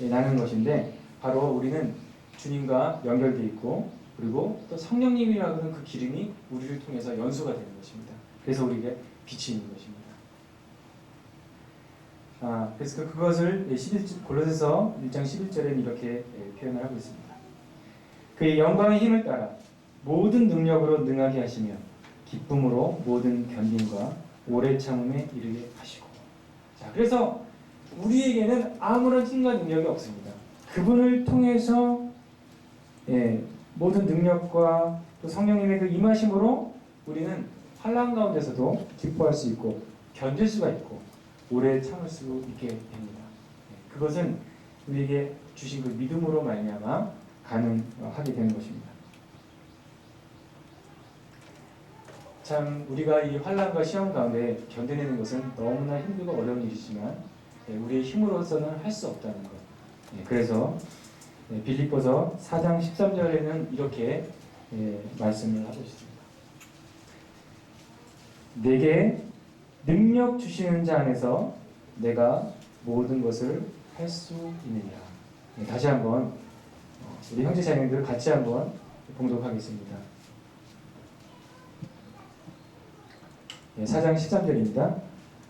S1: 나는 것인데 바로 우리는 주님과 연결되어 있고 그리고 또 성령님이라고 하는 그 기름이 우리를 통해서 연수가 되는 것입니다. 그래서 우리에게 빛이 있는 것입니다. 그래서 그것을 골로새서 1장 11절에는 이렇게 표현을 하고 있습니다. 그의 영광의 힘을 따라 모든 능력으로 능하게 하시며 기쁨으로 모든 견딤과 오래 참음에 이르게 하시고. 자, 그래서 우리에게는 아무런 힘과 능력이 없습니다. 그분을 통해서 모든 능력과 또 성령님의 그 임하심으로 우리는 환난 가운데서도 기뻐할 수 있고 견딜 수가 있고 오래 참을 수 있게 됩니다. 그것은 우리에게 주신 그 믿음으로 말미암아 가능하게 되는 것입니다. 참 우리가 이 환난과 시험 가운데 견뎌내는 것은 너무나 힘들고 어려운 일이지만 우리의 힘으로서는 할 수 없다는 것. 그래서 빌립보서 4장 13절에는 이렇게 말씀을 하고 있습니다. 내게 능력 주시는 자 안에서 내가 모든 것을 할 수 있느니라. 다시 한번 우리 형제 자매들 같이 한번 봉독하겠습니다. 4장 13절입니다.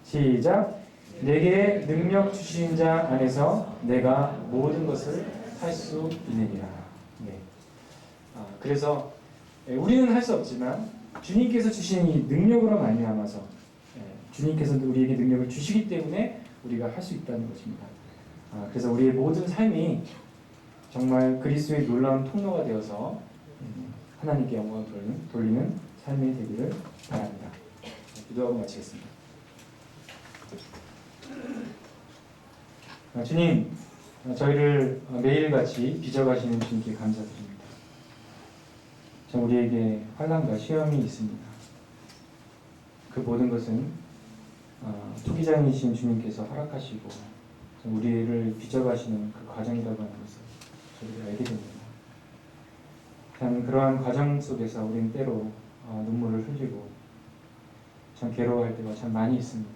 S1: 시작. 내게 능력 주신 자 안에서 내가 모든 것을 할 수 있느니라. 그래서 우리는 할 수 없지만 주님께서 주신 이 능력으로 말미암아서 주님께서 우리에게 능력을 주시기 때문에 우리가 할 수 있다는 것입니다. 그래서 우리의 모든 삶이 정말 그리스도의 놀라운 통로가 되어서 하나님께 영광을 돌리는 삶이 되기를 바랍니다. 기도하고 마치겠습니다. 주님, 저희를 매일같이 빚어가시는 주님께 감사드립니다. 참 우리에게 환난과 시험이 있습니다. 그 모든 것은 투기장이신 주님께서 허락하시고 우리를 빚어가시는 그 과정이라고 하는 것을 저희가 알게 됩니다. 참 그러한 과정 속에서 우리는 때로 눈물을 흘리고 참 괴로워할 때가 참 많이 있습니다.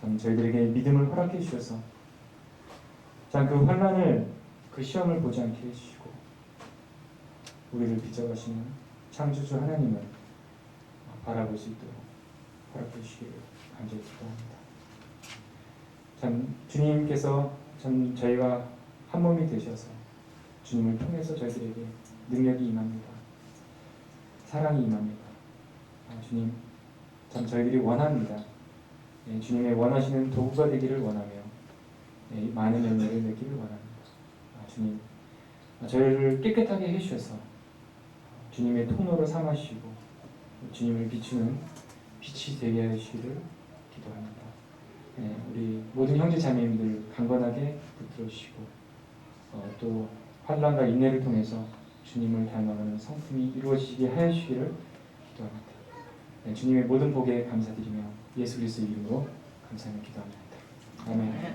S1: 참 저희들에게 믿음을 허락해 주셔서 참 그 환난을 그 시험을 보지 않게 해주시고 우리를 빚어가시는 창조주 하나님을 바라볼 수 있도록 허락해 주시기를 간절히 기도합니다. 참 주님께서 참 저희가 한 몸이 되셔서 주님을 통해서 저희들에게 능력이 임합니다. 사랑이 임합니다. 주님, 참 저희들이 원합니다. 주님의 원하시는 도구가 되기를 원하며 많은 열매를 맺기를 원합니다. 주님, 저희를 깨끗하게 해주셔서 주님의 통로로 삼으시고 주님을 비추는 빛이 되게 하시기를 기도합니다. 우리 모든 형제 자매님들 강건하게 붙들어 주시고 또 환난과 인내를 통해서 주님을 닮아가는 성품이 이루어지게 하시기를 기도합니다. 주님의 모든 복에 감사드리며 예수 그리스도의 이름으로 감사하며 기도합니다. 아멘.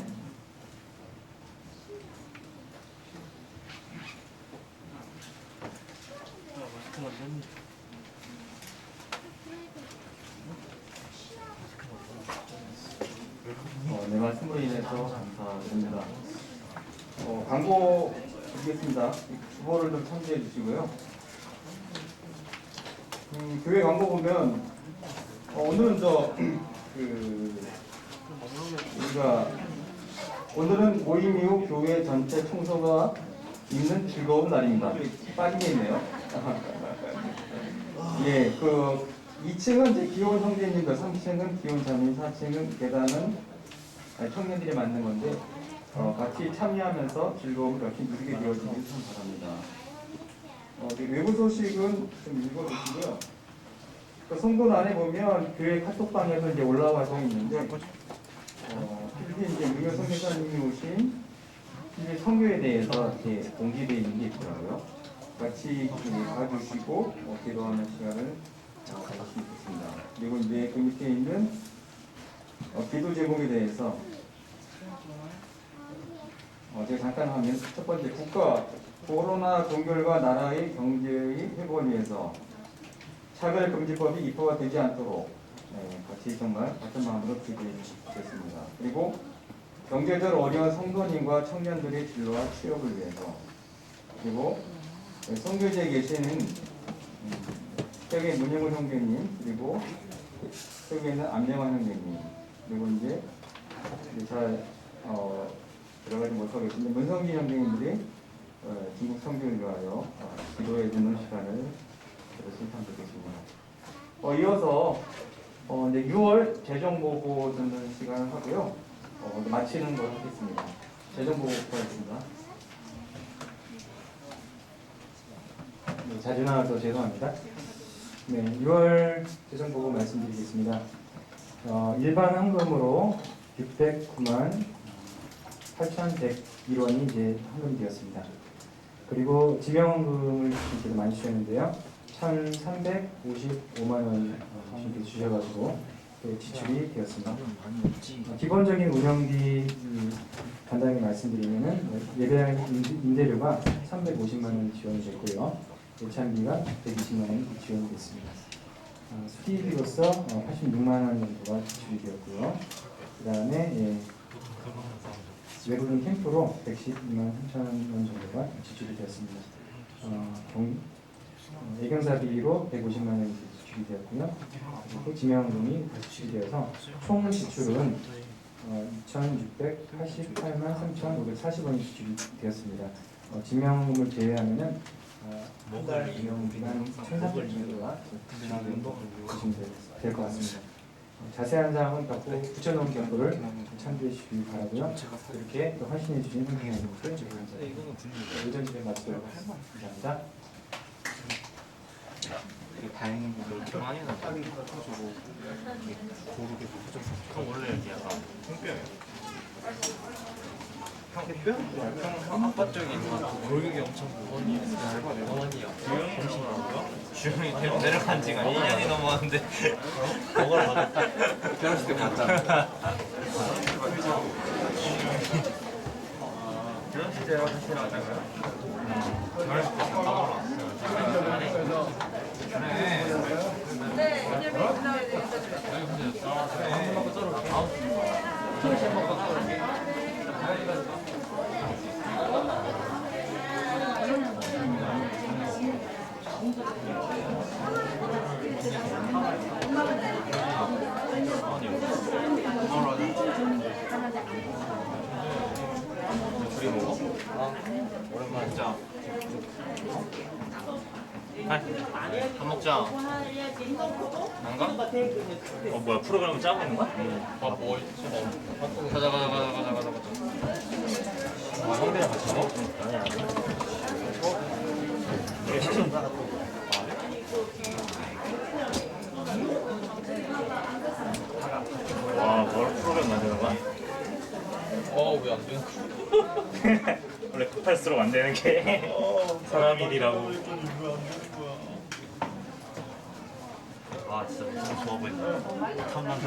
S2: 참여로 인해서 감사드립니다. 광고 드리겠습니다. 주보를 좀 참조해 주시고요. 교회 광고 보면 오늘은 우리가 오늘은 모임 이후 교회 전체 청소가 있는 즐거운 날입니다. 빠지게 있네요. 예, 2층은 이제 기혼 형제님들, 3층은 기혼 자매, 4층은 계단은 청년들이 만든 건데 같이 참여하면서 즐거움을 같이 누리게 되어지길 참 바랍니다. 외부 소식은 좀 읽어주시고요. 성도 안에 보면 교회 카톡방에서 이제 올라와서 있는데 필리 이제 무료 선교사님이 오신 필리 선교에 대해서 이렇게 공지되어 있는 게 있더라고요. 같이 봐주시고 기도하는 시간을 가졌으면 좋겠습니다. 그리고 이제 그 밑에 있는 기도 제목에 대해서 제가 잠깐 하면 첫 번째 국가 코로나 동결과 나라의 경제의 회복을 위해서 차별금지법이 입법가 되지 않도록 같이 정말 같은 마음으로 기도해 주겠습니다. 그리고 경제적으로 어려운 성도님과 청년들의 진로와 취업을 위해서 그리고 선교지에 계시는 세계 문영훈 형제님 그리고 세계에 있는 안명환 형제님 그리고 이제 잘 들어가지 못하고 계신데 문성기 형제님들이 중국 선교를 위하여 기도해 주는 시간을 신청드리겠습니다. 이어서 이제 6월 재정보고 듣는 시간을 하고요. 마치는 걸 하겠습니다. 재정보고부터 하겠습니다. 네, 자주 나와서 죄송합니다. 네, 6월 재정보고 말씀드리겠습니다. 일반 헌금으로 609만 8,101원이 이제 헌금되었습니다. 그리고 지명헌금을 주께서 많이 주셨는데요. 1,355만 원 주셔가지고 지출이 되었습니다. 기본적인 운영비 간단하게 말씀드리면은 예배 임대료가 350만 원 지원이 됐고요. 예찬비가 120만 원 지원이 됐습니다. 수리비로서 86만 원 정도가 지출이 되었고요. 그 다음에 외국인 캠프로 112만 3천 원 정도가 지출이 되었습니다. 예경사비로 150만 원이 지출이 되었고요. 그리고 지명금이 지출이 되어서 총 지출은 2,688만 3,540원이 지출이 되었습니다. 지명금을 제외하면은 한달 비용비가 1,300 정도가 보시면 될 것 같습니다. 자세한 사항은 갖고 붙여놓은 경고를 참조해 주시기 바라고요. 이렇게 또 헌신해 주신 선생님들 오전 집에 마치도록 감사합니다.
S3: 다행히 이렇게 많이 나가지고 고르게 형 원래 이렇게 약간 통뼈예요. 형 압박적인 골격이 엄청 무거운이에요. 어머니요. 주영이 내려간 지가 2년이 넘었는데 먹으러 가자. 결혼식 때 봤잖아. 결혼식 때 같이 나왔다고요? 결혼식 때 먹으러 왔어요. 둘이 먹어? 오랜만에 진짜. 밥 먹자. 안 가? 뭐야 프로그램을 짜고 있는 거야? 뭐 있어? 가자. 형들이랑 같이 먹어? 아니야. 와, 뭘 프로그램 만드는 거야? 왜 안 돼? 원래 급할수록 안 되는 게 사람 일이라고. 와, 진짜 무슨 좋아 보인다. 탐난다.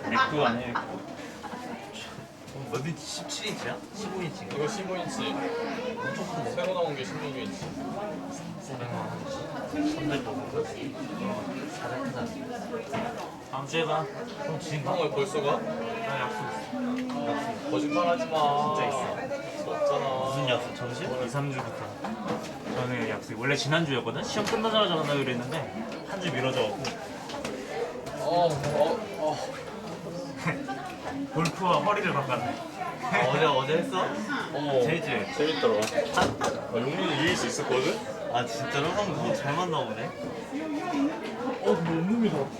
S3: 맥도 아니야. 몇 인치? 17인치야? 15인치인가?
S4: 이거 15인치 엄청 큰데? 새로 나온 게 16인치
S3: 400만 원이지. 손들 보고 사장 크다. 다음 주에 봐. 그럼 지금
S4: 형 왜 벌써 가?
S3: 나 약속 있어.
S4: 거짓말하지 마.
S3: 진짜 있어.
S4: 없잖아.
S3: 무슨 약속? 점심? 2, 3주부터. 저는 약속이 원래 지난주였거든? 시험 끝나자마자 만나기로 했는데 한 주 미뤄져갖고 골프와 허리를 바꿨네.
S5: 어제 했어?
S3: 재밌지?
S4: 재밌더라. 용민이 이길 수 있었거든?
S5: 아 진짜로? 형 너무 잘 맞나 보네.
S3: 근데 운동이 더 같아.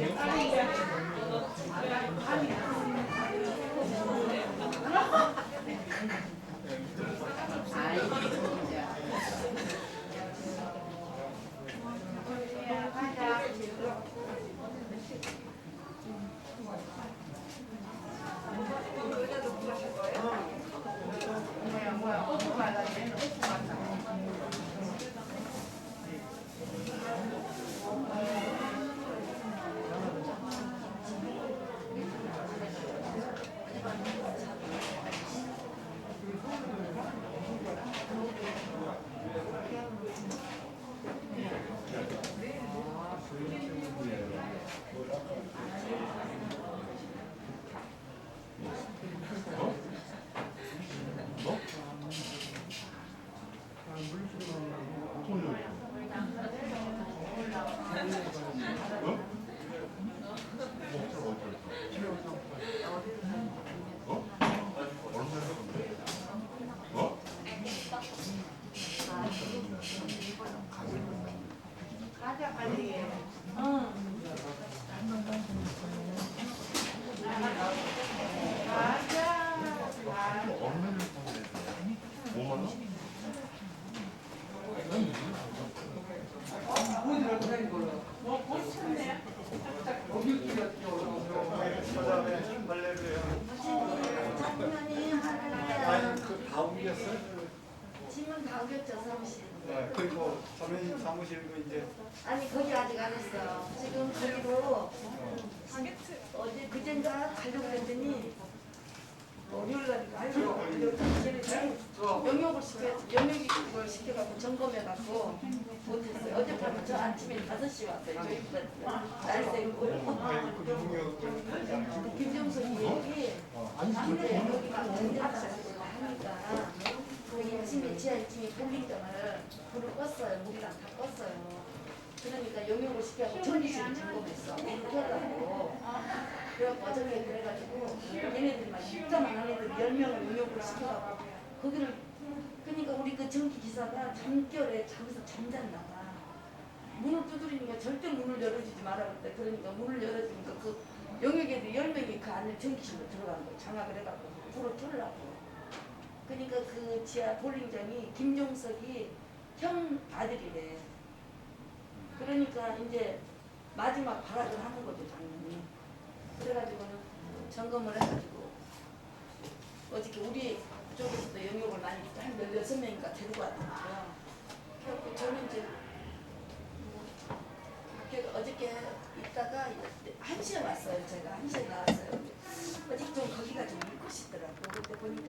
S6: 짐은 다 옮겼죠, 사무실.
S7: 네, 그리고 선생님 사무실도 이제
S6: 아니 거기 아직 안 했어요. 지금 거기로 어제 그젠가 가려고 했더니 월요일 날 가려고 영역을 시켜갖고 점검해갖고 못했어요. 어젯밤에 저 아침에 5시 왔어요. 저희 날새 있고요. 김정숙이 여기 근데 여기가 전쟁사고 하니까 그 1층에 지하 1층에 볼링장을 불을 껐어요. 물이랑 다 껐어요. 그러니까 영역을 시켜서 전기실을 점검했어. 물을 켜려고. 그래갖고 어저께 그래가지고 얘네들만 10자만 한 애들 10명을 영역을 시켜갖고 거기를 그러니까 우리 그 전기 기사가 잠결에 자기서 잠잤나 봐. 문을 두드리니까 절대 문을 열어주지 말라 그랬대. 그러니까 문을 열어주니까 그 영역에도 10명이 그 안에 전기실로 들어간 거예요. 장악을 해갖고 불을 켜려고. 그러니까 그 지하 볼링장이 김종석이 형 아들이래. 그러니까 이제 마지막 발악을 하는 거죠, 당연히. 그래가지고는 점검을 해가지고 어저께 우리 쪽에서도 영역을 많이 한 16명인가 데리고 왔더라고요. 그래갖고 저는 이제 어저께 있다가 1시에 왔어요. 제가 1시에 나왔어요. 어저께 좀 거기가 좀 있고 싶더라고. 그때 보니까